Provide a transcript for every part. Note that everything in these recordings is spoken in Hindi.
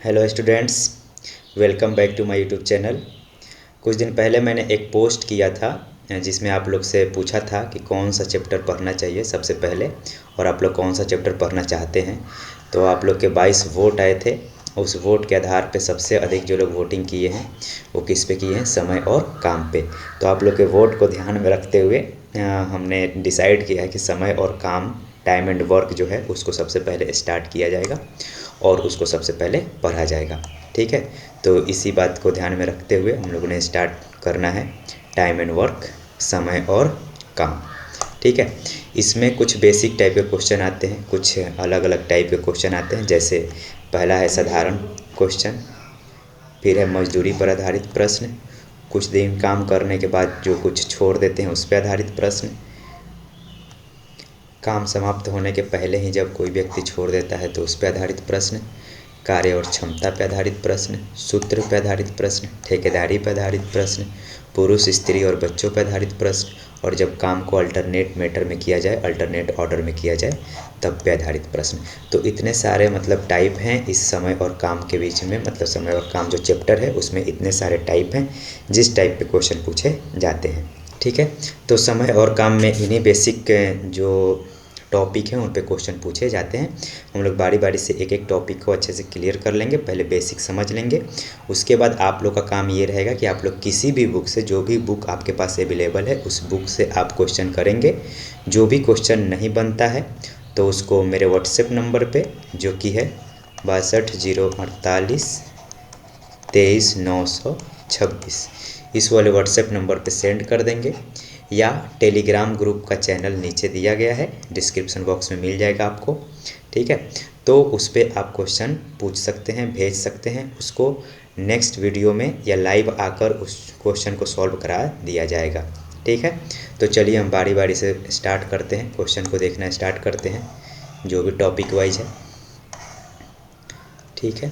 Hello students, welcome back to my YouTube channel. कुछ दिन पहले मैंने एक पोस्ट किया था जिसमें आप लोग से पूछा था कि कौन सा चैप्टर पढ़ना चाहिए सबसे पहले और आप लोग कौन सा चैप्टर पढ़ना चाहते हैं। तो आप लोग के 22 वोट आए थे। उस वोट के आधार पे सबसे अधिक जो लोग वोटिंग किए हैं वो किस पे किए हैं? समय और काम पे। तो आप लोग के वोट को ध्यान में रखते हुए हमने डिसाइड किया है कि समय और काम, टाइम एंड वर्क जो है उसको सबसे पहले स्टार्ट किया जाएगा और उसको सबसे पहले पढ़ा जाएगा। ठीक है, तो इसी बात को ध्यान में रखते हुए हम लोगों ने स्टार्ट करना है टाइम एंड वर्क, समय और काम। ठीक है, इसमें कुछ बेसिक टाइप के क्वेश्चन आते हैं, कुछ अलग अलग टाइप के क्वेश्चन आते हैं। जैसे पहला है साधारण क्वेश्चन, फिर है मजदूरी पर आधारित प्रश्न, कुछ दिन काम करने के बाद जो कुछ छोड़ देते हैं उस पर आधारित प्रश्न, काम समाप्त होने के पहले ही जब कोई व्यक्ति छोड़ देता है तो उस पर आधारित प्रश्न, कार्य और क्षमता पर आधारित प्रश्न, सूत्र पर आधारित प्रश्न, ठेकेदारी पर आधारित प्रश्न, पुरुष स्त्री और बच्चों पर आधारित प्रश्न, और जब काम को अल्टरनेट मैटर में किया जाए, अल्टरनेट ऑर्डर में किया जाए तब पे आधारित प्रश्न। तो इतने सारे मतलब टाइप हैं इस समय और काम के बीच में, मतलब समय और काम जो चैप्टर है उसमें इतने सारे टाइप हैं जिस टाइप पे क्वेश्चन पूछे जाते हैं। ठीक है, तो समय और काम में इन्हीं बेसिक जो टॉपिक हैं उन पे क्वेश्चन पूछे जाते हैं। हम लोग बारी बारी से एक एक टॉपिक को अच्छे से क्लियर कर लेंगे, पहले बेसिक समझ लेंगे। उसके बाद आप लोग का काम ये रहेगा कि आप लोग किसी भी बुक से, जो भी बुक आपके पास अवेलेबल है उस बुक से आप क्वेश्चन करेंगे। जो भी क्वेश्चन नहीं बनता है तो उसको मेरे व्हाट्सएप नंबर पे, जो कि है 6208432926, इस वाले व्हाट्सएप नंबर पे सेंड कर देंगे, या टेलीग्राम ग्रुप का चैनल नीचे दिया गया है, डिस्क्रिप्शन बॉक्स में मिल जाएगा आपको। ठीक है, तो उस पर आप क्वेश्चन पूछ सकते हैं, भेज सकते हैं। उसको नेक्स्ट वीडियो में या लाइव आकर उस क्वेश्चन को सॉल्व करा दिया जाएगा। ठीक है, तो चलिए हम बारी बारी से स्टार्ट करते हैं, क्वेश्चन को देखना स्टार्ट करते हैं जो भी टॉपिक वाइज है। ठीक है,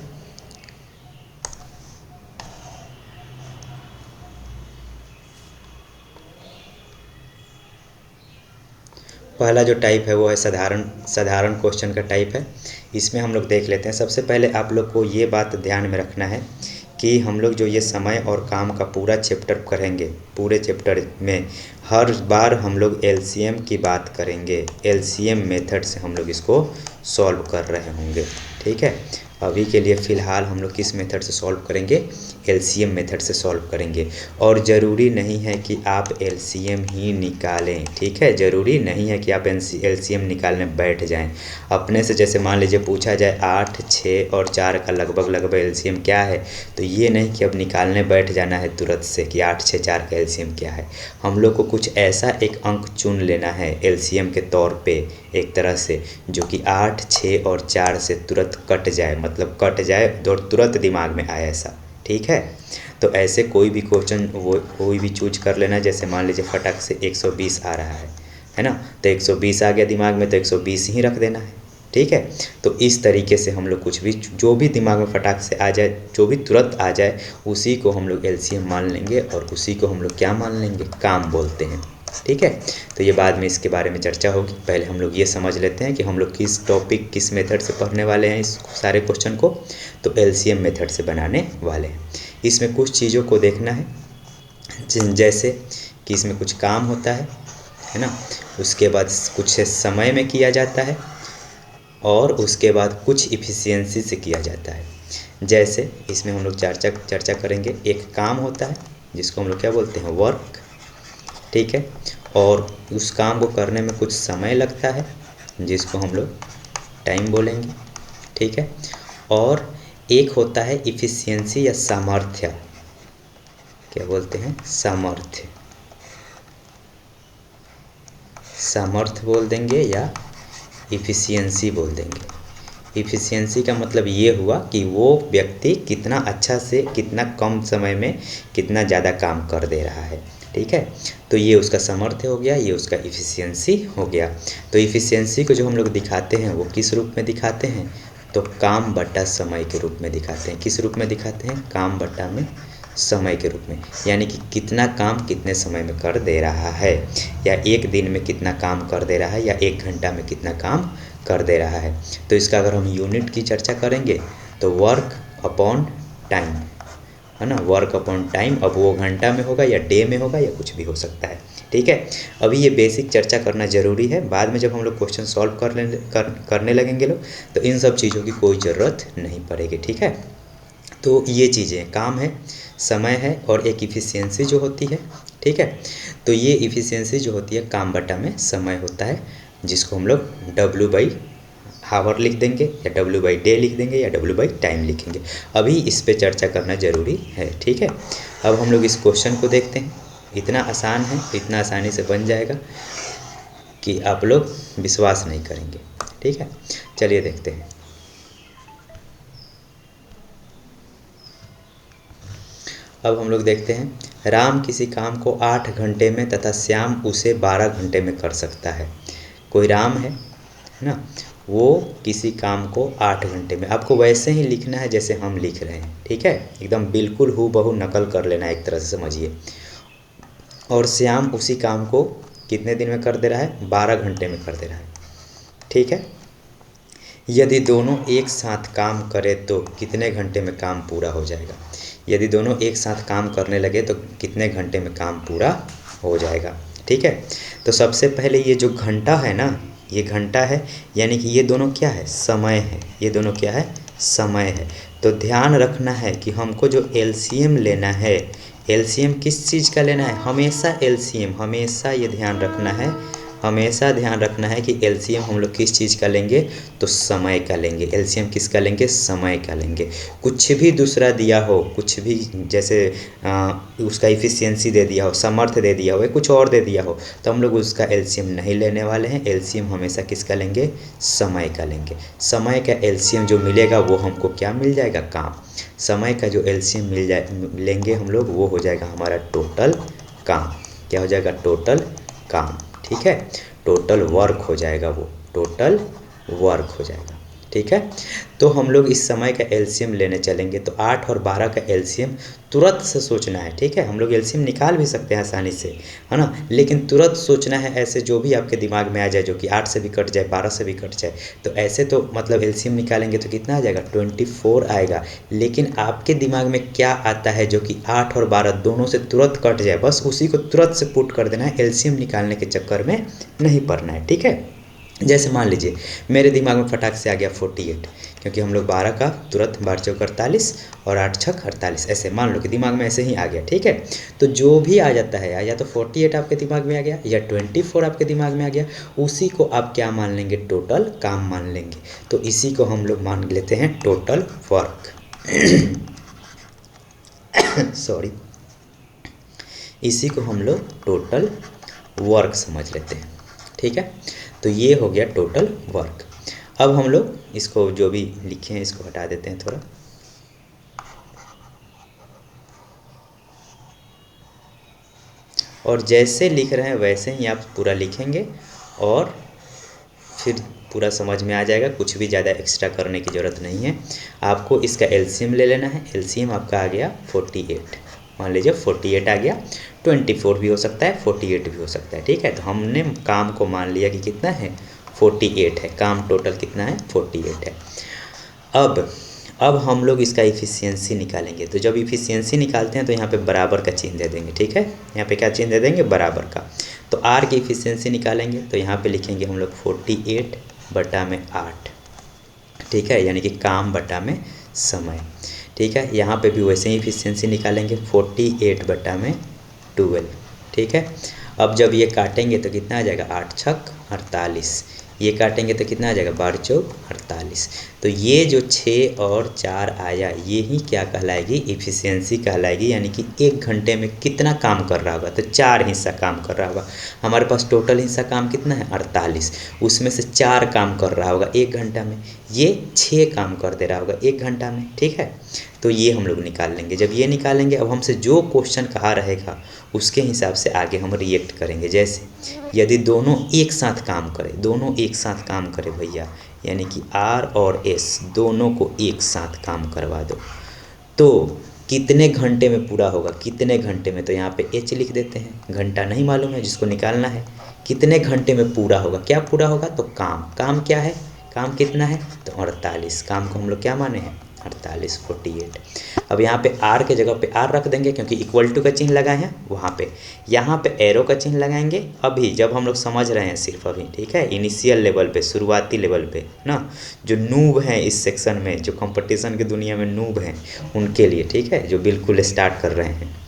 पहला जो टाइप है वो है साधारण साधारण क्वेश्चन का टाइप है। इसमें हम लोग देख लेते हैं। सबसे पहले आप लोग को ये बात ध्यान में रखना है कि हम लोग जो ये समय और काम का पूरा चैप्टर करेंगे, पूरे चैप्टर में हर बार हम लोग एलसीएम की बात करेंगे। एलसीएम मेथड से हम लोग इसको सॉल्व कर रहे होंगे। ठीक है, अभी के लिए फ़िलहाल हम लोग किस मेथड से सॉल्व करेंगे? एलसीएम मेथड से सॉल्व करेंगे। और ज़रूरी नहीं है कि आप एलसीएम ही निकालें। ठीक है, ज़रूरी नहीं है कि आप एलसीएम निकालने बैठ जाएं। अपने से जैसे मान लीजिए पूछा जाए 8, 6 और 4 का लगभग लगभग एलसीएम क्या है, तो ये नहीं कि अब निकालने बैठ जाना है तुरंत से कि 8, 6, 4 का एलसीएम क्या है। हम लोग को कुछ ऐसा एक अंक चुन लेना है एलसीएम के तौर पे, एक तरह से जो कि 8, 6 और 4 से तुरंत कट जाए, मतलब कट जाए और तुरंत दिमाग में आए ऐसा। ठीक है, तो ऐसे कोई भी क्वेश्चन वो कोई भी चूज कर लेना। जैसे मान लीजिए फटाक से 120 आ रहा है ना, तो 120 आ गया दिमाग में तो 120 ही रख देना है। ठीक है, तो इस तरीके से हम लोग कुछ भी जो भी दिमाग में फटाक से आ जाए, जो भी तुरंत आ जाए, उसी को हम लोग एलसीएम मान लेंगे और उसी को हम लोग क्या मान लेंगे? काम बोलते हैं। ठीक है, तो ये बाद में इसके बारे में चर्चा होगी। पहले हम लोग ये समझ लेते हैं कि हम लोग किस टॉपिक किस मेथड से पढ़ने वाले हैं इस सारे क्वेश्चन को। तो एलसीएम मेथड से बनाने वाले हैं। इसमें कुछ चीज़ों को देखना है, जैसे कि इसमें कुछ काम होता है ना, उसके बाद कुछ समय में किया जाता है और उसके बाद कुछ इफ़िशियंसी से किया जाता है। जैसे इसमें हम लोग चर्चा करेंगे, एक काम होता है जिसको हम लोग क्या बोलते हैं? वर्क। ठीक है, और उस काम को करने में कुछ समय लगता है जिसको हम लोग टाइम बोलेंगे। ठीक है, और एक होता है इफ़िशियंसी या सामर्थ्य, क्या बोलते हैं? सामर्थ्य, सामर्थ्य बोल देंगे या इफ़िशियंसी बोल देंगे। इफ़िशियंसी का मतलब ये हुआ कि वो व्यक्ति कितना अच्छा से कितना कम समय में कितना ज़्यादा काम कर दे रहा है। ठीक है, तो ये उसका सामर्थ्य हो गया, ये उसका इफ़िशियंसी हो गया। तो इफ़िशियंसी को जो हम लोग दिखाते हैं वो किस रूप में दिखाते हैं? तो काम बटा समय के रूप में दिखाते हैं। किस रूप में दिखाते हैं? काम बटा में समय के रूप में, यानी कि कितना काम कितने समय में कर दे रहा है, या एक दिन में कितना काम कर दे रहा है, या 1 घंटा में कितना काम कर दे रहा है। तो इसका अगर हम यूनिट की चर्चा करेंगे तो वर्क अपॉन टाइम, है ना, वर्क अपॉन टाइम। अब वो घंटा में होगा या डे में होगा या कुछ भी हो सकता है, ठीक है। अभी ये बेसिक चर्चा करना ज़रूरी है, बाद में जब हम लोग क्वेश्चन सॉल्व करने लगेंगे लोग, तो इन सब चीज़ों की कोई ज़रूरत नहीं पड़ेगी, ठीक है। तो ये चीज़ें काम है, समय है और एक इफ़िशियंसी जो होती है, ठीक है। तो ये इफ़िशियंसी जो होती है काम बटा में समय होता है, जिसको हम लोग W/हावर लिख देंगे या W/डे लिख देंगे या W/टाइम लिखेंगे। अभी इस पे चर्चा करना ज़रूरी है, ठीक है। अब हम लोग इस क्वेश्चन को देखते हैं। इतना आसान है, इतना आसानी से बन जाएगा कि आप लोग विश्वास नहीं करेंगे, ठीक है। चलिए देखते हैं। अब हम लोग देखते हैं, राम किसी काम को 8 घंटे में तथा श्याम उसे 12 घंटे में कर सकता है। कोई राम है ना, वो किसी काम को 8 घंटे में, आपको वैसे ही लिखना है जैसे हम लिख रहे हैं, ठीक है, एकदम बिल्कुल हूबहू नकल कर लेना है, एक तरह से समझिए। और श्याम उसी काम को कितने दिन में कर दे रहा है, 12 घंटे में कर दे रहा है, ठीक है। यदि दोनों एक साथ काम करें तो कितने घंटे में काम पूरा हो जाएगा। यदि दोनों एक साथ काम करने लगे तो कितने घंटे में काम पूरा हो जाएगा, ठीक है। तो सबसे पहले ये जो घंटा है ना, ये घंटा है, यानी कि ये दोनों क्या है, समय है। ये दोनों क्या है, समय है। तो ध्यान रखना है कि हमको जो एलसीएम लेना है, एलसीएम किस चीज़ का लेना है, हमेशा एलसीएम, हमेशा ये ध्यान रखना है, हमेशा ध्यान रखना है कि एलसीएम हम लोग किस चीज़ का लेंगे, तो समय का लेंगे। एलसीएम किसका लेंगे, समय का लेंगे। कुछ भी दूसरा दिया हो, कुछ भी जैसे उसका इफ़िशियंसी दे दिया हो, समर्थ दे दिया हो या कुछ और दे दिया हो, तो हम लोग उसका एलसीएम नहीं लेने वाले हैं। एलसीएम हमेशा किसका लेंगे, समय का लेंगे। समय का एलसीएम जो मिलेगा वो हमको क्या मिल जाएगा, काम। समय का जो एलसीएम लेंगे हम लोग, वो हो जाएगा हमारा टोटल काम। क्या हो जाएगा, टोटल काम, ठीक है। टोटल वर्क हो जाएगा, वो टोटल वर्क हो जाएगा, ठीक है। तो हम लोग इस समय का एलसीएम लेने चलेंगे, तो 8 और 12 का एलसीएम तुरंत से सोचना है, ठीक है। हम लोग एलसीएम निकाल भी सकते हैं आसानी से, है ना, लेकिन तुरंत सोचना है, ऐसे जो भी आपके दिमाग में आ जाए, जो कि 8 से भी कट जाए, 12 से भी कट जाए, तो ऐसे तो मतलब एलसीएम निकालेंगे तो कितना आ जाएगा, 24 आएगा। लेकिन आपके दिमाग में क्या आता है जो कि 8 और 12 दोनों से तुरंत कट जाए, बस उसी को तुरंत से पुट कर देना है, एलसीएम निकालने के चक्कर में नहीं पड़ना है, ठीक है। जैसे मान लीजिए मेरे दिमाग में फटाक से आ गया 48, क्योंकि हम लोग 12 का तुरंत 12 चौक 48 और 8 छक 48, ऐसे मान लो कि दिमाग में ऐसे ही आ गया, ठीक है। तो जो भी आ जाता है, या तो 48 आपके दिमाग में आ गया या 24 आपके दिमाग में आ गया, उसी को आप क्या मान लेंगे, टोटल काम मान लेंगे। तो इसी को हम लोग मान लेते हैं टोटल वर्क सॉरी, इसी को हम लोग टोटल वर्क समझ लेते हैं, ठीक है। तो ये हो गया टोटल वर्क। अब हम लोग इसको जो भी लिखे हैं इसको हटा देते हैं थोड़ा, और जैसे लिख रहे हैं वैसे ही आप पूरा लिखेंगे और फिर पूरा समझ में आ जाएगा। कुछ भी ज़्यादा एक्स्ट्रा करने की ज़रूरत नहीं है। आपको इसका एलसीएम ले लेना है। एलसीएम आपका आ गया 48, मान लीजिए 48 आ गया, 24 भी हो सकता है, 48 भी हो सकता है, ठीक है। तो हमने काम को मान लिया कि कितना है, 48 है, काम टोटल कितना है, 48 है। अब हम लोग इसका इफ़िशियंसी निकालेंगे। तो जब इफ़िशियंसी निकालते हैं तो यहाँ पे बराबर का चिन्ह दे देंगे, ठीक है। यहाँ पे क्या चिन्ह दे देंगे, बराबर का। तो आर की इफ़िशियंसी निकालेंगे तो यहाँ पे लिखेंगे हम लोग 48 बटा में 8, ठीक है, यानी कि काम बटा में समय, ठीक है। यहाँ पे भी वैसे ही इफ़िशियंसी निकालेंगे 48 बटा में 12, ठीक है। अब जब ये काटेंगे तो कितना आ जाएगा, 8 छक 48, ये काटेंगे तो कितना आ जाएगा, 12 चौक 48। तो ये जो 6 और 4 आया, ये ही क्या कहलाएगी, इफ़िशियंसी कहलाएगी, यानी कि 1 घंटे में कितना काम कर रहा होगा, तो 4 हिस्सा काम कर रहा होगा। हमारे पास टोटल हिस्सा काम कितना है, 48, उसमें से 4 काम कर रहा होगा 1 घंटा में, ये 6 काम कर दे रहा होगा 1 घंटा में, ठीक है। तो ये हम लोग निकाल लेंगे। जब ये निकालेंगे, अब हमसे जो क्वेश्चन कहा रहेगा उसके हिसाब से आगे हम रिएक्ट करेंगे। जैसे यदि दोनों एक साथ काम करें, दोनों एक साथ काम करें भैया, यानी कि आर और एस दोनों को एक साथ काम करवा दो, तो कितने घंटे में पूरा होगा, कितने घंटे में, तो यहाँ पे एच लिख देते हैं, घंटा नहीं मालूम है जिसको निकालना है, कितने घंटे में पूरा होगा, क्या पूरा होगा, तो काम क्या है, काम कितना है, तो 48, काम को हम लोग क्या माने हैं, 48 48। अब यहाँ पे आर के जगह पे आर रख देंगे क्योंकि इक्वल टू का चिन्ह लगाए हैं वहाँ पे। यहाँ पे एरो का चिन्ह लगाएंगे अभी जब हम लोग समझ रहे हैं सिर्फ अभी, ठीक है, इनिशियल लेवल पे, शुरुआती लेवल पे ना, जो नूब हैं इस सेक्शन में, जो कंपटीशन की दुनिया में नूब हैं उनके लिए, ठीक है, जो बिल्कुल स्टार्ट कर रहे हैं।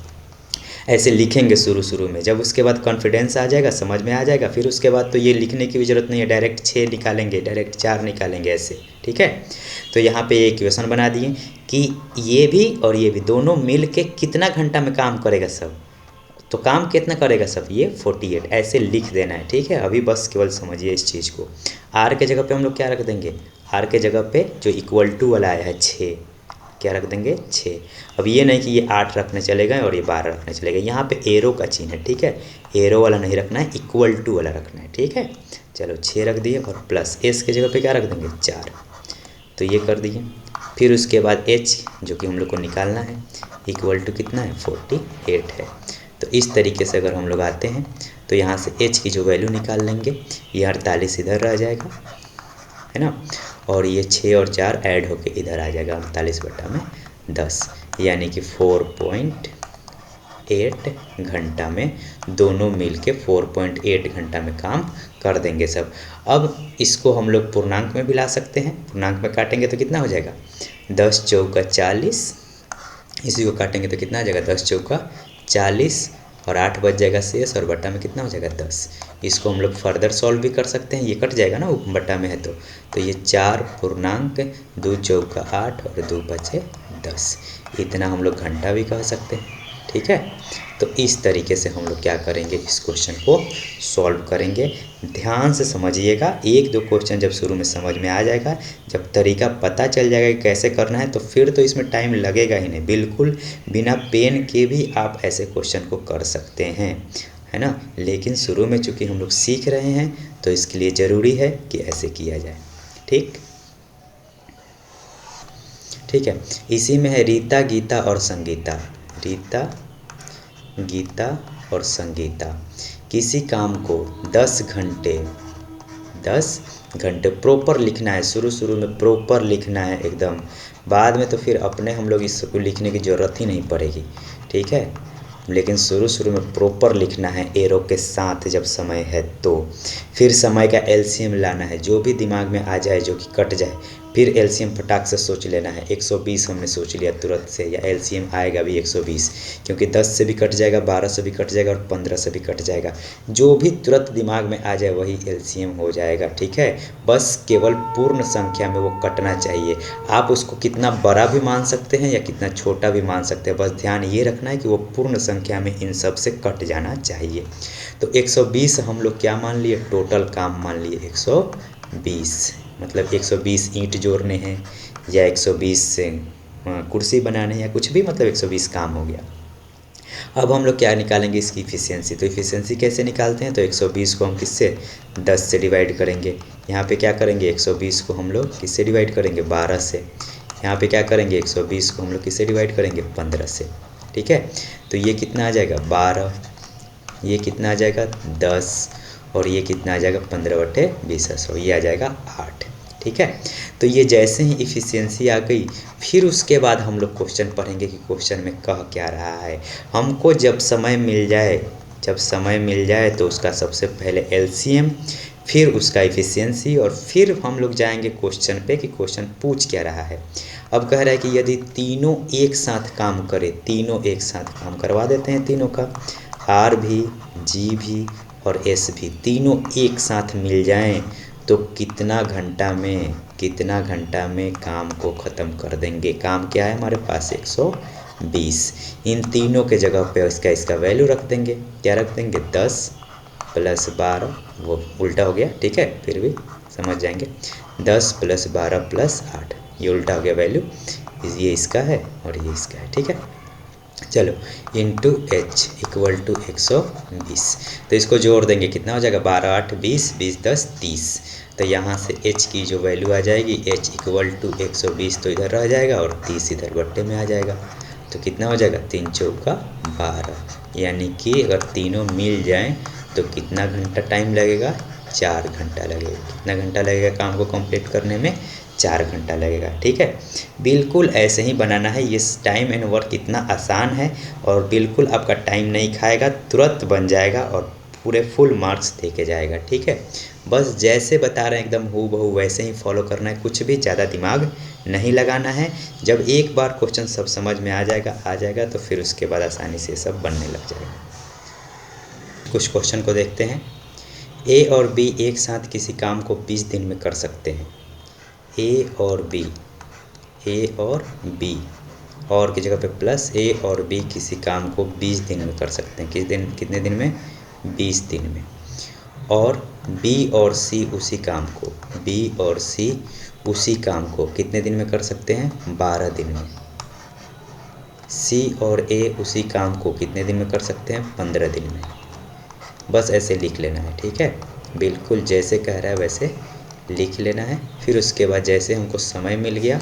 ऐसे लिखेंगे शुरू में, जब उसके बाद कॉन्फिडेंस आ जाएगा, समझ में आ जाएगा, फिर उसके बाद तो ये लिखने की भी ज़रूरत नहीं है, डायरेक्ट 6 निकालेंगे, डायरेक्ट 4 निकालेंगे ऐसे, ठीक है। तो यहाँ पे ये इक्वेशन बना दिए कि ये भी और ये भी दोनों मिल के कितना घंटा में काम करेगा सब, तो काम कितना करेगा सब, ये 48 ऐसे लिख देना है, ठीक है। अभी बस केवल समझिए इस चीज़ को। आर के जगह पे हम लोग क्या रख देंगे, आर के जगह पे जो इक्वल टू वाला आया है 6, क्या रख देंगे 6। अब ये नहीं कि ये 8 रखने चले गए और ये 12 रखने चले गए, यहाँ पे एरो का चिन्ह है, ठीक है, एरो वाला नहीं रखना है, इक्वल टू वाला रखना है, ठीक है। चलो 6 रख दिए और प्लस एस के जगह पे क्या रख देंगे 4, तो ये कर दिए। फिर उसके बाद एच जो कि हम लोग को निकालना है, इक्वल टू कितना है 48 है। तो इस तरीके से अगर हम लोग आते हैं तो यहाँ से एच की जो वैल्यू निकाल लेंगे, ये 48 इधर रह जाएगा, है ना, और ये 6 और 4 ऐड होके इधर आ जाएगा 48/10, यानी कि 4.8 घंटा में दोनों मिलके 4.8 घंटा में काम कर देंगे सब। अब इसको हम लोग पूर्णांक में भी ला सकते हैं, पूर्णांक में काटेंगे तो कितना हो जाएगा 10 चौका 40, इसी को काटेंगे तो कितना आ जाएगा 10 चौका 40 और 8 बच जाएगा शेष और बट्टा में कितना हो जाएगा 10। इसको हम लोग फर्दर सॉल्व भी कर सकते हैं, ये कट जाएगा ना बट्टा में है तो ये 4 पूर्णांक 2 चौका 8 और 2 बचे 10, इतना हम लोग घंटा भी कह सकते हैं, ठीक है। तो इस तरीके से हम लोग क्या करेंगे, इस क्वेश्चन को सॉल्व करेंगे। ध्यान से समझिएगा, एक दो क्वेश्चन जब शुरू में समझ में आ जाएगा, जब तरीका पता चल जाएगा कि कैसे करना है, तो फिर तो इसमें टाइम लगेगा ही नहीं, बिल्कुल बिना पेन के भी आप ऐसे क्वेश्चन को कर सकते हैं, है ना। लेकिन शुरू में चूँकि हम लोग सीख रहे हैं तो इसके लिए ज़रूरी है कि ऐसे किया जाए, ठीक है। इसी में है रीता, गीता और संगीता। रीता, गीता और संगीता किसी काम को 10 घंटे प्रॉपर लिखना है, शुरू में प्रॉपर लिखना है एकदम, बाद में तो फिर अपने हम लोग इसको लिखने की ज़रूरत ही नहीं पड़ेगी, ठीक है। लेकिन शुरू में प्रॉपर लिखना है एरो के साथ जब समय है तो। फिर समय का एलसीएम लाना है, जो भी दिमाग में आ जाए जो कि कट जाए, फिर एलसीएम फटाक से सोच लेना है। 120 हमने सोच लिया तुरंत से, या एलसीएम आएगा भी 120, क्योंकि 10 से भी कट जाएगा, 12 से भी कट जाएगा और 15 से भी कट जाएगा, जो भी तुरंत दिमाग में आ जाए वही एलसीएम हो जाएगा, ठीक है। बस केवल पूर्ण संख्या में वो कटना चाहिए, आप उसको कितना बड़ा भी मान सकते हैं या कितना छोटा भी मान सकते हैं, बस ध्यान ये रखना है कि वो पूर्ण संख्या में इन सब से कट जाना चाहिए। तो 120 हम लोग क्या मान लिए, टोटल काम मान लिए 120, मतलब 120 ईंट जोड़ने हैं या 120 से कुर्सी बनाने हैं या कुछ भी, मतलब 120 काम हो गया। अब हम लोग क्या निकालेंगे, इसकी इफ़िशियंसी। तो इफ़िशियंसी कैसे निकालते हैं, तो 120 को हम किससे 10 से डिवाइड करेंगे, यहाँ पे क्या करेंगे 120 को हम लोग किससे डिवाइड करेंगे 12 से, यहाँ पे क्या करेंगे 120 को हम लोग किससे डिवाइड करेंगे 15 से, ठीक है। तो ये कितना आ जाएगा 12, ये कितना आ जाएगा 10 और ये कितना आ जाएगा 15/20, ये आ जाएगा 8, ठीक है। तो ये जैसे ही इफ़िशियंसी आ गई, फिर उसके बाद हम लोग क्वेश्चन पढ़ेंगे कि क्वेश्चन में कह क्या रहा है। हमको जब समय मिल जाए तो उसका सबसे पहले एलसीएम, फिर उसका इफ़िशियंसी, और फिर हम लोग जाएंगे क्वेश्चन पे कि क्वेश्चन पूछ क्या रहा है। अब कह रहा है कि यदि तीनों एक साथ काम करें, तीनों एक साथ काम करवा देते हैं, तीनों का आर भी, जी भी और एस भी तीनों एक साथ मिल जाएं तो कितना घंटा में काम को ख़त्म कर देंगे। काम क्या है हमारे पास 120, इन तीनों के जगह पे इसका वैल्यू रख देंगे, क्या रख देंगे 10 + 12, वो उल्टा हो गया, ठीक है, फिर भी समझ जाएंगे, 10 + 12 + 8, ये उल्टा हो गया वैल्यू, ये इसका है और ये इसका है, ठीक है। चलो इंटू एच इक्वल टू 120, तो इसको जोड़ देंगे, कितना हो जाएगा 12 8 20, 20 10 30, तो यहाँ से एच की जो वैल्यू आ जाएगी एच इक्वल टू 120 तो इधर रह जाएगा और 30 इधर बट्टे में आ जाएगा, तो कितना हो जाएगा 3 चौका 12, यानी कि अगर तीनों मिल जाएं तो कितना घंटा टाइम लगेगा 4 घंटा लगेगा। कितना घंटा लगेगा काम को कंप्लीट करने में, 4 घंटा लगेगा। ठीक है, बिल्कुल ऐसे ही बनाना है। ये टाइम एंड वर्क इतना आसान है और बिल्कुल आपका टाइम नहीं खाएगा, तुरंत बन जाएगा और पूरे फुल मार्क्स दे के जाएगा। ठीक है, बस जैसे बता रहे हैं एकदम हूबहू वैसे ही फॉलो करना है, कुछ भी ज़्यादा दिमाग नहीं लगाना है। जब एक बार क्वेश्चन सब समझ में आ जाएगा तो फिर उसके बाद आसानी से सब बनने लग जाएगा। कुछ क्वेश्चन को देखते हैं। ए और बी एक साथ किसी काम को 20 दिन में कर सकते हैं। ए और बी और की जगह पे प्लस ए और बी किसी काम को 20 दिन में कर सकते हैं। कितने दिन में? 20 दिन में। और बी और सी उसी काम को कितने दिन में कर सकते हैं? 12 दिन में। सी और ए उसी काम को कितने दिन में कर सकते हैं? 15 दिन में। बस ऐसे लिख लेना है। ठीक है, बिल्कुल जैसे कह रहा है वैसे लिख लेना है। फिर उसके बाद जैसे हमको समय मिल गया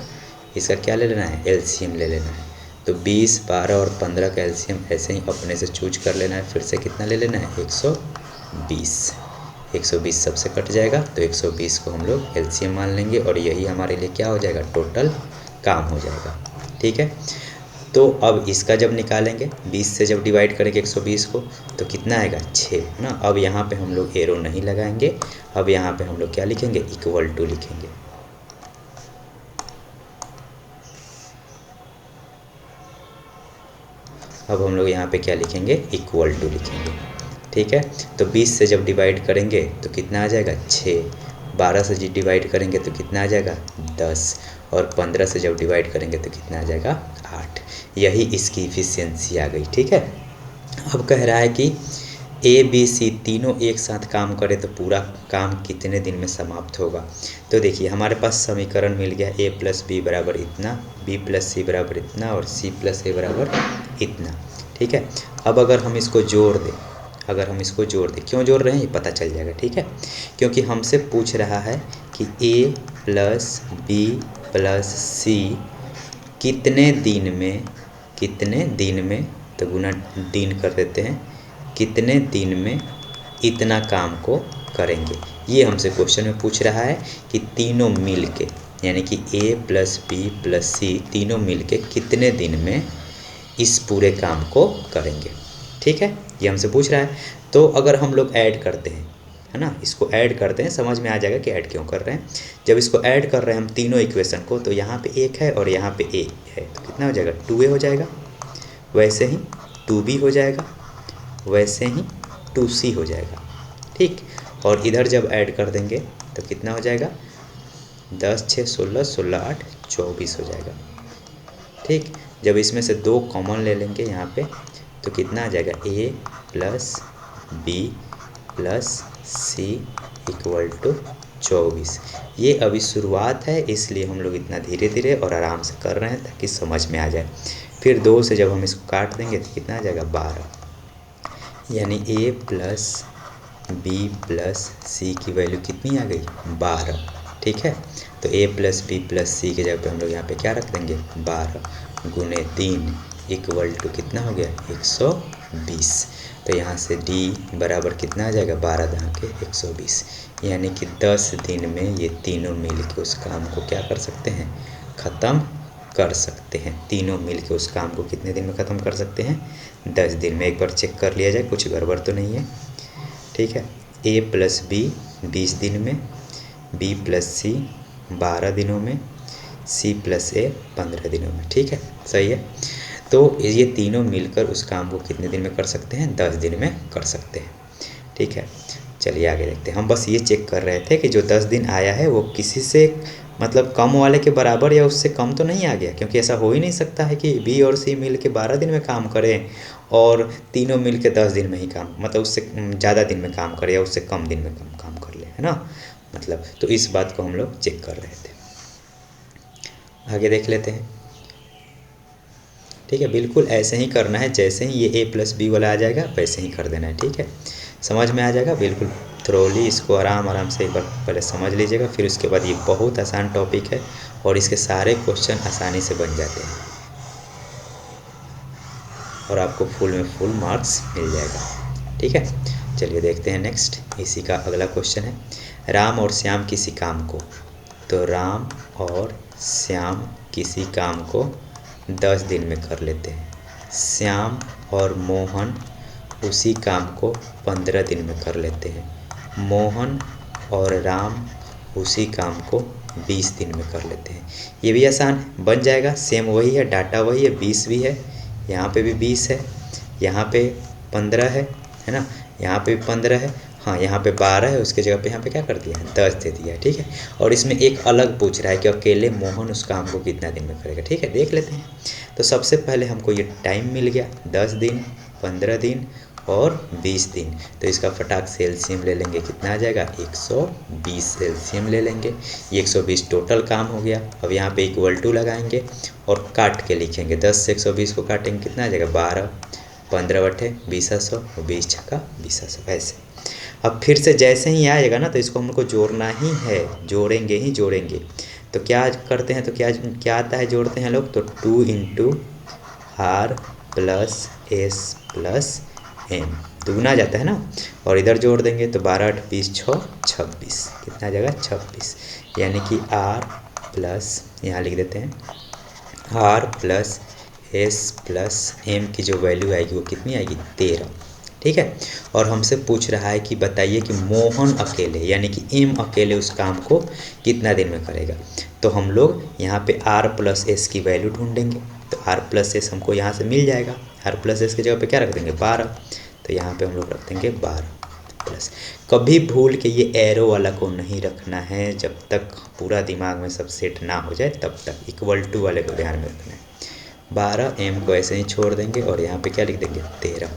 इसका क्या ले लेना है? एलसीएम ले लेना है। तो 20, 12 और 15 का एलसीएम ऐसे ही अपने से चूज कर लेना है। फिर से कितना ले लेना है? 120। 120 सबसे कट जाएगा तो 120 को हम लोग एलसीएम मान लेंगे और यही हमारे लिए क्या हो जाएगा? टोटल काम हो जाएगा। ठीक है, तो अब इसका जब निकालेंगे 20 से जब डिवाइड करेंगे 120 को तो कितना आएगा? 6 है ना। अब यहाँ पे हम लोग एरो नहीं लगाएंगे, अब यहाँ पे हम लोग क्या लिखेंगे? इक्वल टू लिखेंगे। अब हम लोग यहाँ पे क्या लिखेंगे? इक्वल टू लिखेंगे। ठीक है, तो 20 से जब डिवाइड करेंगे तो कितना आ जाएगा? 6। 12 से जब डिवाइड करेंगे तो कितना आ जाएगा? 10। और 15 से जब डिवाइड करेंगे तो कितना आ जाएगा? 8। यही इसकी इफ़िशियंसी आ गई। ठीक है, अब कह रहा है कि ए बी सी तीनों एक साथ काम करे तो पूरा काम कितने दिन में समाप्त होगा। तो देखिए हमारे पास समीकरण मिल गया ए प्लस बी बराबर इतना, बी प्लस सी बराबर इतना और सी प्लस ए बराबर इतना। ठीक है, अब अगर हम इसको जोड़ दें, क्यों जोड़ रहे हैं ये पता चल जाएगा। ठीक है, क्योंकि हमसे पूछ रहा है कि ए प्लस बी प्लस सी कितने दिन में तो गुना दिन कर देते हैं, कितने दिन में इतना काम को करेंगे। ये हमसे क्वेश्चन में पूछ रहा है कि तीनों मिल के, यानी कि ए प्लस बी प्लस सी तीनों मिल के कितने दिन में इस पूरे काम को करेंगे। ठीक है, ये हमसे पूछ रहा है। तो अगर हम लोग ऐड करते हैं, है ना, इसको ऐड करते हैं, समझ में आ जाएगा कि ऐड क्यों कर रहे हैं। जब इसको ऐड कर रहे हैं हम तीनों इक्वेशन को, तो यहाँ पे एक है और यहाँ पे ए है, तो कितना हो जाएगा? 2a हो जाएगा। वैसे ही 2b हो जाएगा, वैसे ही 2c हो जाएगा। ठीक, और इधर जब ऐड कर देंगे तो कितना हो जाएगा? 10 6 16, 16 8 24 हो जाएगा। ठीक, जब इसमें से 2 कॉमन ले लेंगे यहाँ पे तो कितना आ जाएगा? a plus b plus c equal to 24। ये अभी शुरुआत है, इसलिए हम लोग इतना धीरे धीरे और आराम से कर रहे हैं ताकि समझ में आ जाए। फिर 2 से जब हम इसको काट देंगे तो कितना आ जाएगा? 12। यानी a प्लस बी प्लस सी की वैल्यू कितनी आ गई? 12। ठीक है, तो a प्लस बी प्लस सी के जगह पे हम लोग यहाँ पे क्या रख देंगे? 12 गुने 3 इक्वल टू कितना हो गया? 120। तो यहाँ से d बराबर कितना आ जाएगा? 12 दहाँ के 120। यानी कि 10 दिन में ये तीनों मिल के उस काम को क्या कर सकते हैं? ख़त्म कर सकते हैं। तीनों मिल के उस काम को कितने दिन में ख़त्म कर सकते हैं? 10 दिन में। एक बार चेक कर लिया जाए कुछ गड़बड़ तो नहीं है। ठीक है, a प्लस बी 20 दिन में, b प्लस सी 12 दिनों में, c प्लस ए 15 दिनों में। ठीक है, सही है। तो ये तीनों मिलकर उस काम को कितने दिन में कर सकते हैं? 10 दिन में कर सकते हैं। ठीक है, चलिए आगे देखते हैं। हम बस ये चेक कर रहे थे कि जो 10 दिन आया है वो किसी से मतलब कम वाले के बराबर या उससे कम तो नहीं आ गया, क्योंकि ऐसा हो ही नहीं सकता है कि बी और सी मिल के 12 दिन में काम करें और तीनों मिल के 10 दिन में ही काम, मतलब उससे ज़्यादा दिन में काम करे या उससे कम दिन में काम कर ले, है ना। मतलब तो इस बात को हम लोग चेक कर रहे थे। आगे देख लेते हैं। ठीक है, बिल्कुल ऐसे ही करना है, जैसे ही ये a प्लस बी वाला आ जाएगा वैसे ही कर देना है। ठीक है, समझ में आ जाएगा बिल्कुल थ्रोली। इसको आराम से एक बार पहले समझ लीजिएगा, फिर उसके बाद ये बहुत आसान टॉपिक है और इसके सारे क्वेश्चन आसानी से बन जाते हैं और आपको फुल में फुल मार्क्स मिल जाएगा। ठीक है, चलिए देखते हैं नेक्स्ट। इसी का अगला क्वेश्चन है, राम और श्याम किसी काम को तो राम और श्याम किसी काम को 10 दिन में कर लेते हैं। श्याम और मोहन उसी काम को 15 दिन में कर लेते हैं। मोहन और राम उसी काम को 20 दिन में कर लेते हैं। ये भी आसान है, बन जाएगा। सेम वही है, डाटा वही है, 20 भी है, यहाँ पे भी 20 है, यहाँ पे 15 है ना, यहाँ पे भी 15 है, हाँ यहाँ पे 12 है, उसके जगह पे यहाँ पे क्या कर दिया है, 10 दे दिया है। ठीक है, और इसमें एक अलग पूछ रहा है कि अकेले मोहन उस काम को कितना दिन में करेगा। ठीक है, देख लेते हैं। तो सबसे पहले हमको ये टाइम मिल गया, 10 दिन, 15 दिन और 20 दिन। तो इसका फटाक से एलसीएम ले लेंगे, कितना आ जाएगा, 120 एलसीएम ले लेंगे। ये 120 टोटल काम हो गया। अब यहाँ पे इक्वल टू लगाएंगे और काट के लिखेंगे। 10 से 120 को काटेंगे, कितना आ जाएगा, 12, 15 बटे 20 और 20 छक्का 20 ऐसे। अब फिर से जैसे ही आएगा ना, तो इसको हमको जोड़ना ही है, जोड़ेंगे ही जोड़ेंगे। तो क्या करते हैं, तो क्या क्या आता है, जोड़ते हैं लोग, तो 2 into r plus s plus m, दुगना जाता है ना, और इधर जोड़ देंगे तो 12 8 20 6 26, कितना आ जाएगा, 26। यानी कि आर प्लस, यहाँ लिख देते हैं, r plus s plus m की जो वैल्यू आएगी वो कितनी आएगी, 13। ठीक है, और हमसे पूछ रहा है कि बताइए कि मोहन अकेले यानी कि एम अकेले उस काम को कितना दिन में करेगा। तो हम लोग यहाँ पे आर प्लस एस की वैल्यू ढूंढेंगे। तो आर प्लस एस हमको यहाँ से मिल जाएगा। आर प्लस एस की जगह पे क्या रख देंगे, 12। तो यहाँ पे हम लोग रख देंगे 12 प्लस। कभी भूल के ये एरो वाला को नहीं रखना है, जब तक पूरा दिमाग में सब सेट ना हो जाए तब तक इक्वल टू वाले को ध्यान में रखना है। 12 एम को ऐसे ही छोड़ देंगे और यहाँ पे क्या लिख देंगे, 13।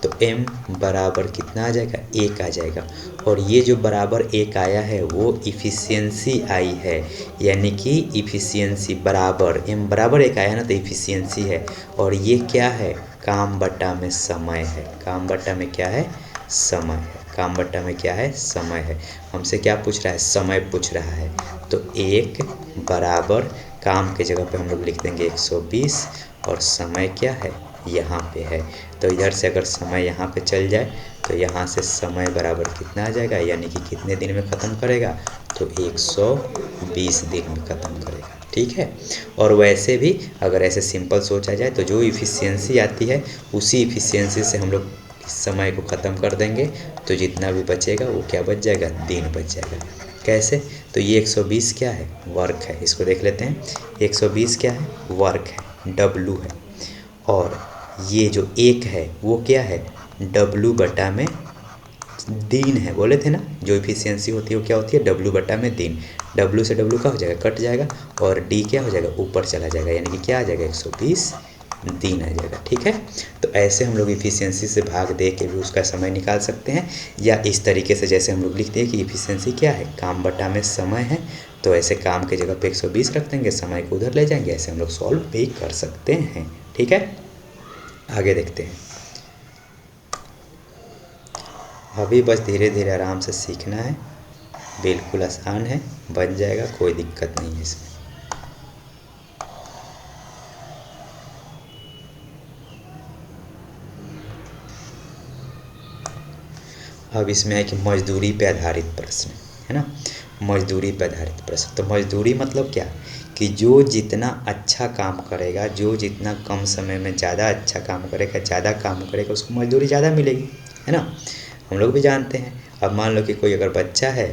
तो m बराबर कितना आ जाएगा, 1 आ जाएगा। और ये जो बराबर 1 आया है वो इफ़िशियंसी आई है, यानी कि इफ़िशियंसी बराबर m बराबर 1 आया ना, तो इफ़िशियंसी है। और ये क्या है, काम बटा में समय है। काम बटा में क्या है, समय है। काम बटा में क्या है, समय है। हमसे क्या पूछ रहा है, समय पूछ रहा है। तो 1 बराबर काम के जगह पे हम लोग लिख देंगे 120 और समय क्या है, यहाँ पे है। तो इधर से अगर समय यहाँ पे चल जाए तो यहाँ से समय बराबर कितना आ जाएगा, यानी कि कितने दिन में ख़त्म करेगा, तो 120 दिन में ख़त्म करेगा। ठीक है, और वैसे भी अगर ऐसे सिंपल सोचा जाए तो जो इफ़िशियंसी आती है उसी इफ़िशियंसी से हम लोग इस समय को ख़त्म कर देंगे, तो जितना भी बचेगा वो क्या बच जाएगा, दिन बच जाएगा। कैसे, तो ये 120 क्या है, वर्क है। इसको देख लेते हैं, 120 क्या है, वर्क है, W है। और ये जो 1 है वो क्या है, W बटा में दिन है। बोले थे ना, जो इफ़िशियंसी होती है वो क्या होती है, W बटा में दिन। W से W का हो जाएगा, कट जाएगा, और D क्या हो जाएगा, ऊपर चला जाएगा, यानी कि क्या आ जाएगा, 120 दिन आ जाएगा। ठीक है, तो ऐसे हम लोग इफ़िशियंसी से भाग दे के भी उसका समय निकाल सकते हैं, या इस तरीके से जैसे हम लोग लिखते हैं कि इफ़िशियंसी क्या है, काम बटा में समय है, तो ऐसे काम के जगह पे 120 रख देंगे, समय को उधर ले जाएंगे। ऐसे हम लोग सॉल्व भी कर सकते हैं। ठीक है, आगे देखते हैं। अभी बस धीरे धीरे आराम से सीखना है, बिल्कुल आसान है, बन जाएगा, कोई दिक्कत नहीं है इसमें। अब इसमें है कि मजदूरी पे आधारित प्रश्न है ना, मजदूरी पे आधारित प्रश्न। तो मजदूरी मतलब क्या, कि जो जितना अच्छा काम करेगा, जो जितना कम समय में ज़्यादा अच्छा काम करेगा, ज़्यादा काम करेगा, उसको मजदूरी ज़्यादा मिलेगी, है ना। हम लोग भी जानते हैं। अब मान लो कि कोई अगर बच्चा है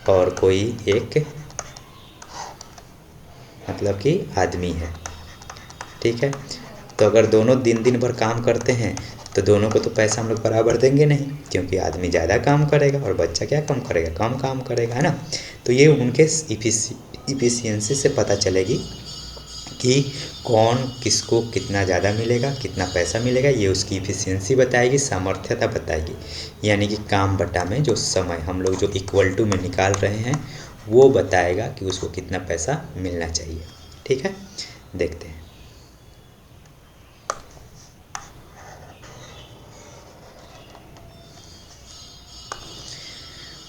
और कोई एक मतलब कि आदमी है, ठीक है, तो अगर दोनों दिन भर काम करते हैं तो दोनों को तो पैसा हम लोग बराबर देंगे नहीं, क्योंकि आदमी ज़्यादा काम करेगा और बच्चा क्या कम करेगा, कम काम करेगा, है ना। तो ये उनके इफ़िशियंसी से पता चलेगी कि कौन किसको कितना ज़्यादा मिलेगा, कितना पैसा मिलेगा, ये उसकी इफ़िशियंसी बताएगी, सामर्थ्यता बताएगी। यानी कि काम बटा में जो समय हम लोग जो इक्वल टू में निकाल रहे हैं वो बताएगा कि उसको कितना पैसा मिलना चाहिए। ठीक है, देखते हैं।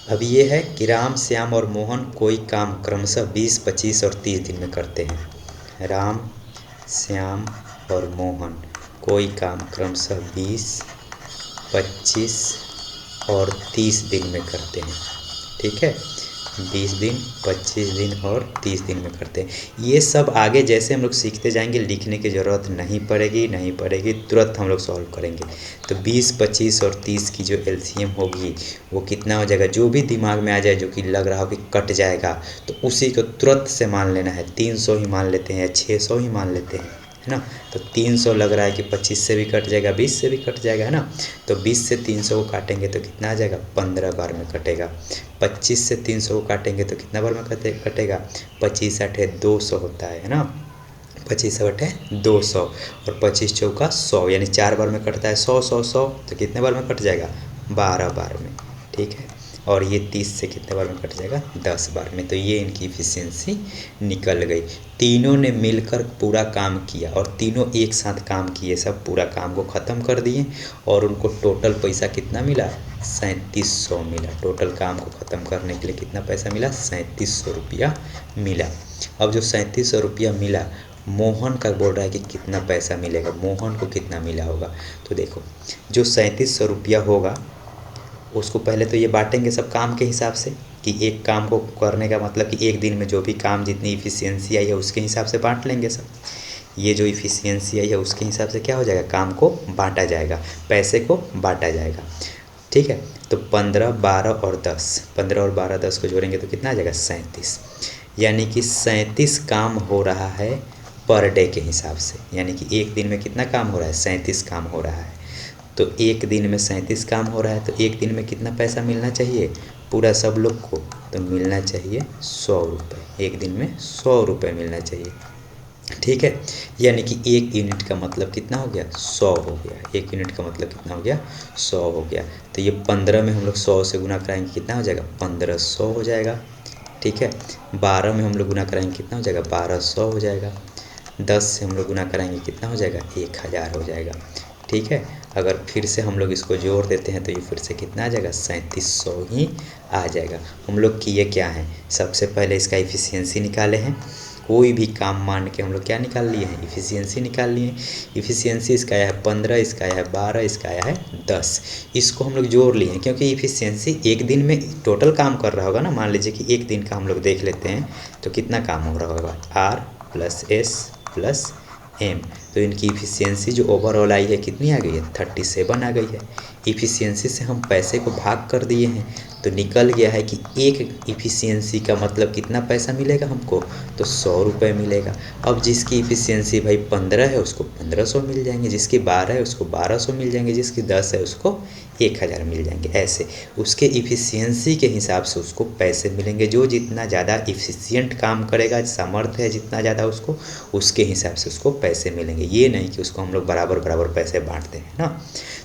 अब ये है कि राम, श्याम और मोहन कोई काम क्रमशः 20, 25 और 30 दिन में करते हैं। राम, श्याम और मोहन कोई काम क्रमशः 20, 25 और 30 दिन में करते हैं। ठीक है, 20 दिन, 25 दिन और 30 दिन में करते हैं। ये सब आगे जैसे हम लोग सीखते जाएंगे लिखने की ज़रूरत नहीं पड़ेगी, तुरंत हम लोग सॉल्व करेंगे। तो 20, 25 और 30 की जो एलसीएम होगी वो कितना हो जाएगा, जो भी दिमाग में आ जाए जो कि लग रहा हो कि कट जाएगा तो उसी को तुरंत से मान लेना है। 300 ही मान लेते हैं या 600 ही मान लेते हैं, है ना। तो 300 लग रहा है कि 25 से भी कट जाएगा, 20 से भी कट जाएगा, है ना। तो 20 से 300 को काटेंगे तो कितना आ जाएगा, 15 बार में कटेगा। 25 से 300 को काटेंगे तो कितना बार में कटेगा, 25 8 200 होता है ना। 25 8 200 और 25 चौका 100, यानी 4 बार में कटता है। 100 100 100 तो कितने बार में कट जाएगा, 12 बार में, ठीक है। और ये 30 से कितने बार में कट जाएगा, 10 बार में। तो ये इनकी इफ़िशियंसी निकल गई। तीनों ने मिलकर पूरा काम किया और तीनों एक साथ काम किए, सब पूरा काम को ख़त्म कर दिए और उनको टोटल पैसा कितना मिला, 3700 मिला। टोटल काम को ख़त्म करने के लिए कितना पैसा मिला, 3700 रुपया मिला। अब जो 3700 रुपया मिला, मोहन का बोल रहा है कि कितना पैसा मिलेगा, मोहन को कितना मिला होगा। तो देखो जो 3700 रुपया होगा उसको पहले तो ये बांटेंगे सब काम के हिसाब से, कि एक काम को करने का मतलब कि एक दिन में जो भी काम जितनी इफ़िशियंसी आई है उसके हिसाब से बांट लेंगे सब। ये जो इफ़िशियंसी आई है उसके हिसाब से क्या हो जाएगा, काम को बांटा जाएगा, पैसे को बांटा जाएगा, ठीक है। तो 15 12 और 10, 15 और 12 10 को जोड़ेंगे तो कितना आ जाएगा, 37। यानी कि 37 काम हो रहा है पर डे के हिसाब से, यानी कि एक दिन में कितना काम हो रहा है, 37 काम हो रहा है। तो एक दिन में 37 काम हो रहा है तो एक दिन में कितना पैसा मिलना चाहिए पूरा सब लोग को, तो मिलना चाहिए 100 रुपये। एक दिन में 100 रुपये मिलना चाहिए, ठीक है। यानी कि एक यूनिट का मतलब कितना हो गया, 100 हो गया। एक यूनिट का मतलब कितना हो गया, 100 हो गया। तो ये 15 में हम लोग 100 से गुना कराएंगे कितना हो जाएगा, 1500 हो जाएगा, ठीक है। 12 में हम लोग गुना कराएंगे कितना हो जाएगा, 1200 हो जाएगा। 10 से हम लोग गुना कराएंगे कितना हो जाएगा, 1000 हो जाएगा, ठीक है। अगर फिर से हम लोग इसको जोड़ देते हैं तो ये फिर से कितना आ जाएगा, 3700 ही आ जाएगा। हम लोग किए क्या हैं, सबसे पहले इसका इफ़िशियंसी निकाले हैं। कोई भी काम मान के हम लोग क्या निकाल लिए हैं, इफ़िशियंसी निकाल लिए हैं। इफ़िशियंसी इसका आया है 15, इसका आया है 12, इसका आया है 10। इसको हम लोग जोड़ लिए हैं क्योंकि इफ़िशियंसी एक दिन में टोटल काम कर रहा होगा ना। मान लीजिए कि एक दिन का हम लोग देख लेते हैं तो कितना काम हो रहा होगा, R + S + M। तो इनकी इफ़िशियंसी जो ओवरऑल आई है कितनी आ गई है, 37 आ गई है। इफ़िशियंसी से हम पैसे को भाग कर दिए हैं तो निकल गया है कि एक इफ़िशियंसी का मतलब कितना पैसा मिलेगा हमको, तो 100 रुपये मिलेगा। अब जिसकी इफ़िशियंसी भाई 15 है उसको 1500 मिल जाएंगे, जिसकी 12 है उसको 1200 मिल जाएंगे, जिसकी 10 है उसको 1000 मिल जाएंगे। ऐसे उसके इफ़िशियंसी के हिसाब से उसको पैसे मिलेंगे। जो जितना ज़्यादा इफ़िशियंट काम करेगा, सामर्थ्य है जितना ज़्यादा उसको, उसके हिसाब से उसको पैसे मिलेंगे। ये नहीं कि उसको हम लोग बराबर बराबर पैसे बांटते हैं ना,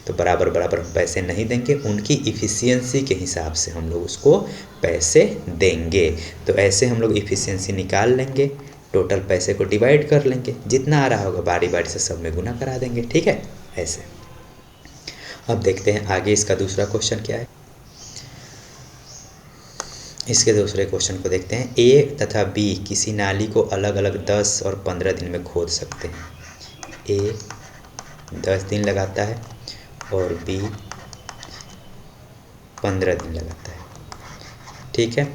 तो बराबर बराबर हम पैसे नहीं देंगे, उनकी इफ़िशियंसी के हिसाब से हम लोग उसको पैसे देंगे। तो ऐसे हम लोग इफ़िशियंसी निकाल लेंगे, टोटल पैसे को डिवाइड कर लेंगे, जितना आ रहा होगा बारी बारी से सब में गुना करा देंगे, ठीक है। ऐसे अब देखते हैं आगे इसका दूसरा क्वेश्चन क्या है। इसके दूसरे क्वेश्चन को देखते हैं। ए तथा बी किसी नाली को अलग अलग 10 और 15 दिन में खोद सकते हैं। ए 10 दिन लगाता है और बी 15 दिन लगाता है, ठीक है।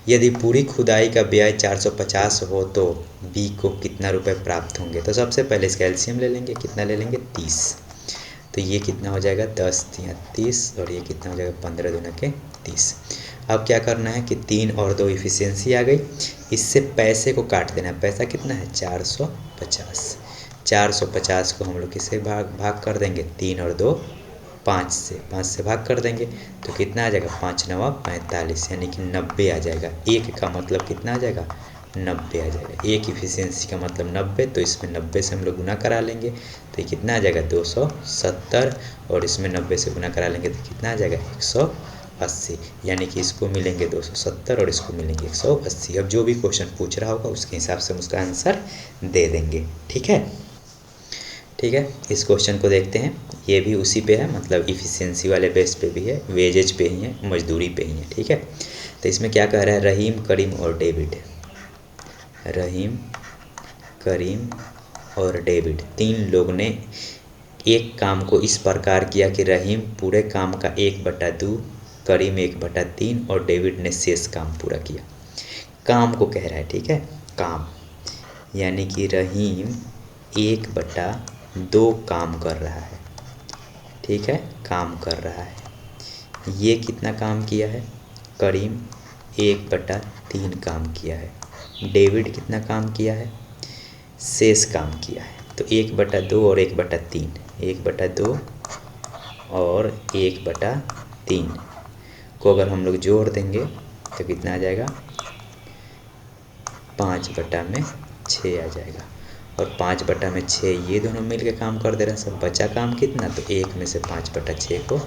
यदि पूरी खुदाई का व्यय 450 हो तो बी को कितना रुपए प्राप्त होंगे। तो सबसे पहले इसका एलसीएम ले लेंगे, कितना ले लेंगे, 30। तो ये कितना हो जाएगा, 10 × 30 और ये कितना हो जाएगा, 15 दूना के 30। अब क्या करना है कि 3 और 2 इफ़िशियंसी आ गई, इससे पैसे को काट देना है। पैसा कितना है, 450। 450 को हम लोग किससे भाग कर देंगे, 3 और 2 5 से भाग कर देंगे तो कितना आ जाएगा, 5 × 9 = 45, यानी कि 90 आ जाएगा। एक का मतलब कितना आ जाएगा, 90 आ जाएगा। एक इफ़िशियंसी का मतलब 90, तो इसमें 90 से हम लोग गुना करा लेंगे तो ये कितना आ जाएगा, 270, और इसमें 90 से गुना करा लेंगे तो कितना आ जाएगा, 180। यानी कि इसको मिलेंगे 270 और इसको मिलेंगे 180। अब जो भी क्वेश्चन पूछ रहा होगा उसके हिसाब से हम उसका आंसर दे देंगे, ठीक है। ठीक है, इस क्वेश्चन को देखते हैं। ये भी उसी पे है, मतलब इफ़िशियंसी वाले बेस पे भी है, वेजेज पे ही है, मजदूरी पे ही है, ठीक है। तो इसमें क्या कह रहा है, रहीम, करीम और डेविड। रहीम, करीम और डेविड 3 लोग ने एक काम को इस प्रकार किया कि रहीम पूरे काम का 1/2 करीम 1/3 और डेविड ने शेष काम पूरा किया। काम को कह रहा है, ठीक है, काम, यानी कि रहीम 1/2 काम कर रहा है, ठीक है, काम कर रहा है। ये कितना काम किया है? करीम 1/3 काम किया है। डेविड कितना काम किया है? शेष काम किया है। तो 1/2 और 1/3, 1/2 और 1/3 को अगर हम लोग जोड़ देंगे तो कितना आ जाएगा? 5/6 आ जाएगा। और 5/6 ये दोनों मिल के काम कर दे रहा है सब। बचा काम कितना? तो 1 में से 5/6 को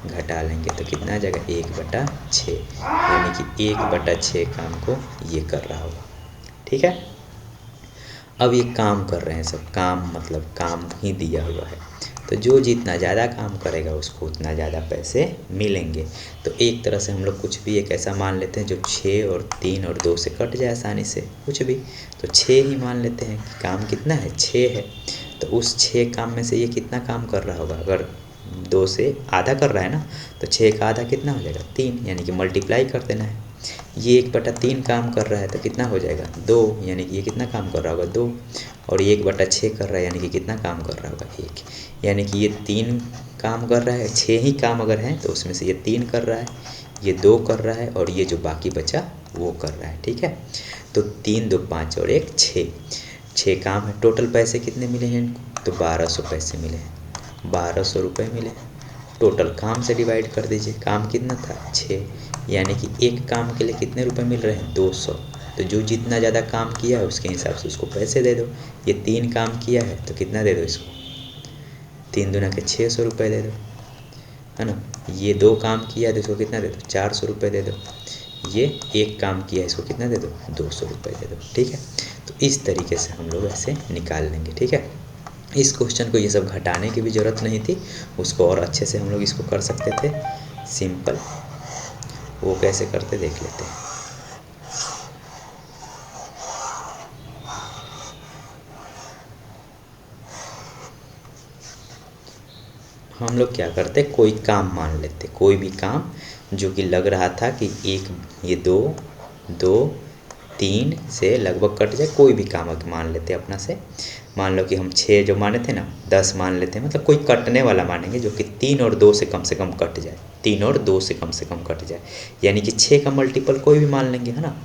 घटा लेंगे तो कितना आ जाएगा? 1/6, यानी कि 1/6 काम को ये कर रहा होगा, ठीक है। अब ये काम कर रहे हैं सब, काम मतलब काम ही दिया हुआ है, तो जो जितना ज़्यादा काम करेगा उसको उतना ज़्यादा पैसे मिलेंगे। तो एक तरह से हम लोग कुछ भी एक ऐसा मान लेते हैं जो 6 और 3 और 2 से कट जाए आसानी से, कुछ भी, तो 6 ही मान लेते हैं कि काम कितना है? 6 है। तो उस 6 काम में से ये कितना काम कर रहा होगा? अगर 2 से आधा कर रहा है ना, तो 6 का आधा कितना हो जाएगा? 3, यानी कि मल्टीप्लाई कर देना है। ये 1/3 काम कर रहा है तो कितना हो जाएगा? 2, यानी कि ये कितना काम कर रहा होगा? 2। और ये 1/6 कर रहा है, यानी कि कितना काम कर रहा होगा? 1, यानी कि ये 3 काम कर रहा है। 6 ही काम अगर हैं तो उसमें से ये 3 कर रहा है, ये 2 कर रहा है, और ये जो बाकी बचा वो कर रहा है, ठीक है। तो 3 2 5 और 1 6, 6 काम है। टोटल पैसे कितने मिले हैं इनको? तो 1200 पैसे मिले हैं, 1200 रुपये मिले। टोटल काम से डिवाइड कर दीजिए, काम कितना था? 6, यानी कि एक काम के लिए कितने रुपए मिल रहे हैं? 200। तो जो जितना ज़्यादा काम किया है उसके हिसाब से उसको पैसे दे दो। ये 3 काम किया है तो कितना दे दो इसको? 3 दूना के 600 रुपये दे दो, है ना। ये 2 काम किया है तो इसको कितना दे दो? 400 रुपये दे दो। ये 1 काम किया है, इसको कितना दे दो? 200 रुपये दे दो, ठीक है। तो इस तरीके से हम लोग ऐसे निकाल लेंगे, ठीक है। इस क्वेश्चन को ये सब घटाने की भी ज़रूरत नहीं थी, उसको और अच्छे से हम लोग इसको कर सकते थे, सिंपल। वो कैसे करते देख लेते हैं। हम लोग क्या करते, कोई काम मान लेते, कोई भी काम जो कि लग रहा था कि एक, ये 2 2 3 से लगभग कट जाए, कोई भी काम मान लेते अपना से। मान लो कि हम 6 जो माने थे ना, 10 मान लेते हैं, मतलब कोई कटने वाला मानेंगे जो कि 3 और 2 से कम कट जाए, 3 और 2 से कम कट जाए, यानी कि 6 का मल्टीपल कोई भी मान लेंगे, है ना।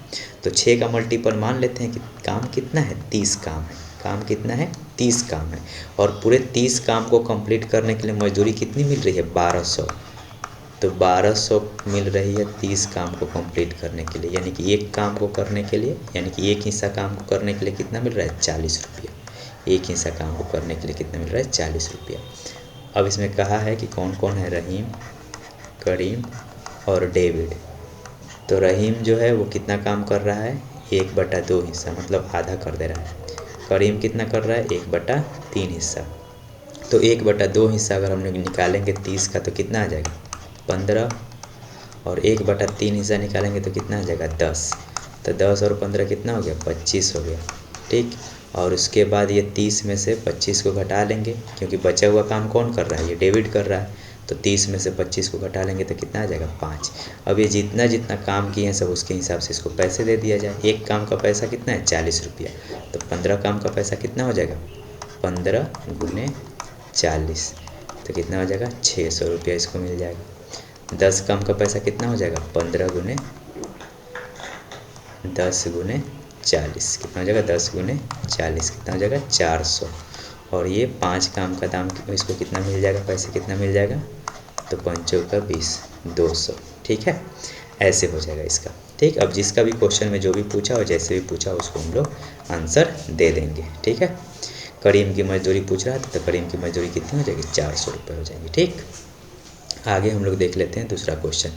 तो 6 का मल्टीपल मान लेते हैं कि काम कितना है? 30 काम है। काम कितना है? 30 काम है। और पूरे 30 काम को कंप्लीट करने के लिए मजदूरी कितनी मिल रही है? 1200। तो 1200 मिल रही है 30 काम को कंप्लीट करने के लिए, यानी कि एक काम को करने के लिए, यानी कि एक हिस्सा काम को करने के लिए कितना मिल रहा है? 40 रुपया। एक हिस्सा काम को करने के लिए कितना मिल रहा है? 40 रुपया। अब इसमें कहा है कि कौन कौन है? रहीम, करीम और डेविड। तो रहीम जो है वो कितना काम कर रहा है? 1/2 हिस्सा, मतलब आधा कर दे रहा है। करीम कितना कर रहा है? 1/3 हिस्सा। तो 1/2 हिस्सा अगर हम लोग निकालेंगे 30 का तो कितना आ जाएगा? 15। और 1/3 हिस्सा निकालेंगे तो कितना आ जाएगा? 10। तो 10 और 15 कितना हो गया? 25 हो गया, ठीक। और उसके बाद ये 30 में से 25 को घटा लेंगे, क्योंकि बचा हुआ काम कौन कर रहा है? ये डेविड कर रहा है। तो 30 में से 25 को घटा लेंगे तो कितना आ जाएगा? 5। अब ये जितना जितना काम किए हैं सब उसके हिसाब से इसको पैसे दे दिया जाए। एक काम का पैसा कितना है? 40 रुपया। तो 15 काम का पैसा कितना हो जाएगा? 15 गुने 40, तो कितना हो जाएगा? 600 रुपया इसको मिल जाएगा। 10 काम का पैसा कितना हो जाएगा? 15 गुने 10 गुने 40, कितना हो जाएगा? 10 गुने 40 कितना हो जाएगा? 400। और ये 5 काम का दाम इसको कितना मिल जाएगा? पैसे कितना मिल जाएगा? तो 5 का 20, 200, ठीक है। ऐसे हो जाएगा इसका, ठीक। अब जिसका भी क्वेश्चन में जो भी पूछा हो, जैसे भी पूछा उसको हम लोग आंसर दे देंगे, ठीक है। करीम की मजदूरी पूछ रहा था तो करीम की मजदूरी कितनी हो जाएगी? 400 रुपये हो जाएगी, ठीक। आगे हम लोग देख लेते हैं दूसरा क्वेश्चन।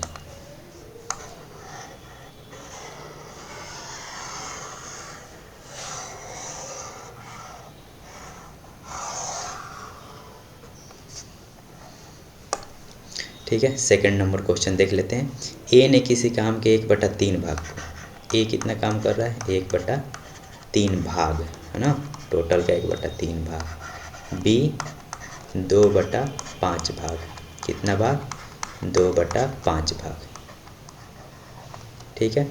ठीक है, सेकंड नंबर क्वेश्चन देख लेते हैं। ए ने किसी काम के 1/3 भाग को, ए कितना काम कर रहा है? 1/3 भाग, है ना, टोटल का 1/3 भाग। बी 2/5 भाग, कितना भाग? 2/5 भाग, ठीक है।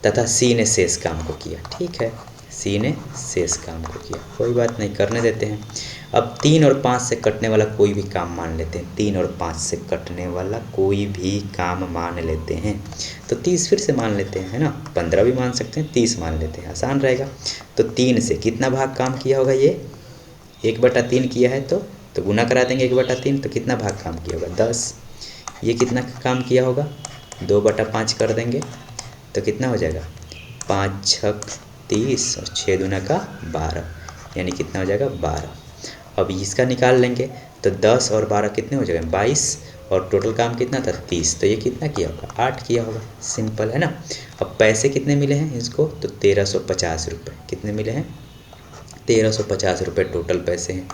तथा सी ने शेष काम को किया, ठीक है, सी ने शेष काम को किया, कोई बात नहीं, करने देते हैं। अब 3 और 5 से कटने वाला कोई भी काम मान लेते हैं, 3 और 5 से कटने वाला कोई भी काम मान लेते हैं। तो 30 फिर से मान लेते हैं, है ना, 15 भी मान सकते हैं, 30 मान लेते हैं, आसान रहेगा। तो 3 से कितना भाग काम किया होगा, ये 1/3 किया है, तो गुना करा देंगे 1/3, तो कितना भाग काम किया होगा, 10। ये कितना काम किया होगा, 2/5 कर देंगे, तो कितना हो जाएगा, 5 छक 30 और 6 दूना का 12, यानी कितना हो जाएगा, 12। अब इसका निकाल लेंगे, तो 10 और 12 कितने हो जाएंगे, 22, और टोटल काम कितना था, 30, तो ये कितना किया होगा, 8 किया होगा, सिंपल है ना। अब पैसे कितने मिले हैं इसको, तो 1350 रुपये, कितने मिले हैं, 1350 रुपये टोटल पैसे हैं।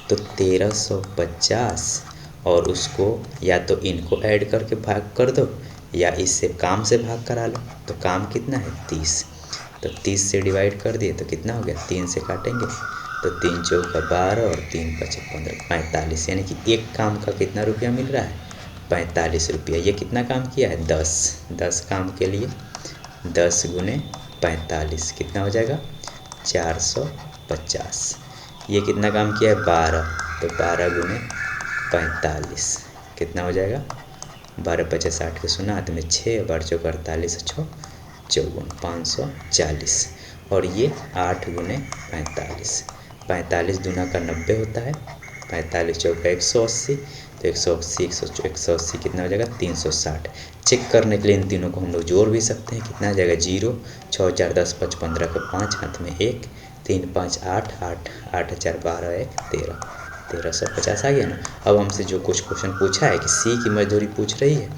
तो 1350, और उसको या तो इनको ऐड करके भाग कर दो, या इससे काम से भाग करा लो। तो काम कितना है, 30, तो 30 से डिवाइड कर दिए, तो कितना हो गया, 3 से काटेंगे, तो 3 चौका 12 और 3 पचे 15, 45, यानी कि एक काम का कितना रुपया मिल रहा है, 45 रुपया। ये कितना काम किया है, 10 काम के लिए 10 गुने 45 कितना हो जाएगा, 450। ये कितना काम किया है, 12, तो 12 गुने 45 कितना हो जाएगा, 12 पचे 60 के सुना, हाथ में 6, 12 चौका 48, 6 54, 540, और ये 8 गुने 45, 45 दूना का 90 होता है, 45 चौका 180, तो 180 कितना हो जाएगा, 360। चेक करने के लिए इन तीनों को हम लोग जोड़ भी सकते हैं, कितना आ जाएगा, 0, 6 4 10 5 15 के 5, हाथ में 1, 3 5 8 8 8 4 12 1 13, 1350 आ गया ना। अब हमसे जो कुछ क्वेश्चन पूछा है कि सी की मजदूरी पूछ रही है,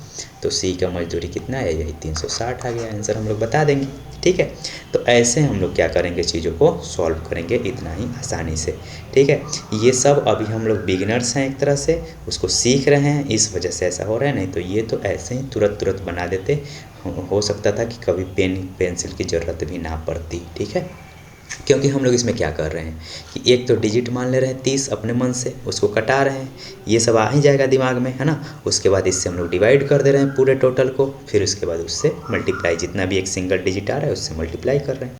तो सी का मजदूरी कितना है, यही 360 आ गया, आंसर हम लोग बता देंगे, ठीक है। तो ऐसे हम लोग क्या करेंगे, चीज़ों को सॉल्व करेंगे, इतना ही आसानी से, ठीक है। ये सब अभी हम लोग बिगिनर्स हैं, एक तरह से उसको सीख रहे हैं, इस वजह से ऐसा हो रहा है, नहीं तो ये तो ऐसे ही तुरंत बना देते। हो सकता था कि कभी पेन पेंसिल की ज़रूरत भी ना पड़ती, ठीक है। क्योंकि हम लोग इसमें क्या कर रहे हैं कि एक तो डिजिट मान ले रहे हैं 30 अपने मन से, उसको कटा रहे हैं, ये सब आ ही जाएगा दिमाग में, है ना। उसके बाद इससे हम लोग डिवाइड कर दे रहे हैं पूरे टोटल को, फिर उसके बाद उससे मल्टीप्लाई, जितना भी एक सिंगल डिजिट आ रहा है उससे मल्टीप्लाई कर रहे हैं।